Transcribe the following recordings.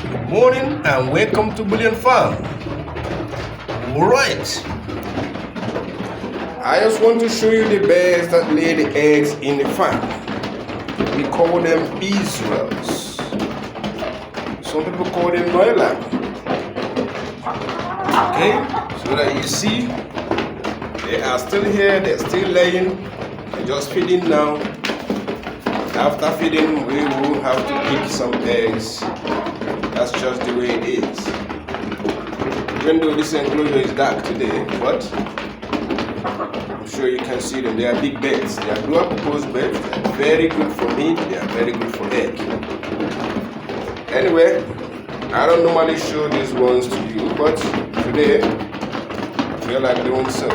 Good morning and welcome to Bullion Farm. Alright, I just want to show you the birds that lay the eggs in the farm. We call them Israels. Some people call them Noila. Okay, so that you see, they are still here, they're still laying, they're just feeding now. After feeding, we will have to pick some eggs. That's just the way it is. Even though this enclosure is dark today, but I'm sure you can see them. They are big birds. They are dual purpose birds. They are very good for meat. They are very good for egg. Anyway, I don't normally show these ones to you, but today I feel like doing so.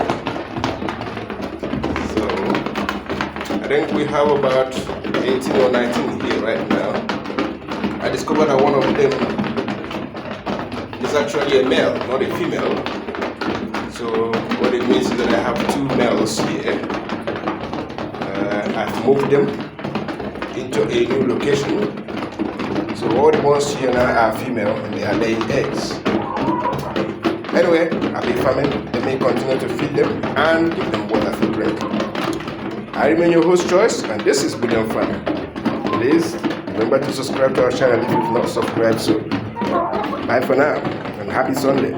So I think we have about 18 or 19 here right now. I discovered that one of them is actually a male, not a female. So what it means is that I have two males here. I've moved them into a new location. So all the ones here now are female and they are laying eggs. Anyway, I'll be farming. Let me continue to feed them and give them water to drink. I remain your host Choice, and this is Bullion Farm. Please remember to subscribe to our channel if you've not subscribed. So bye for now and happy Sunday.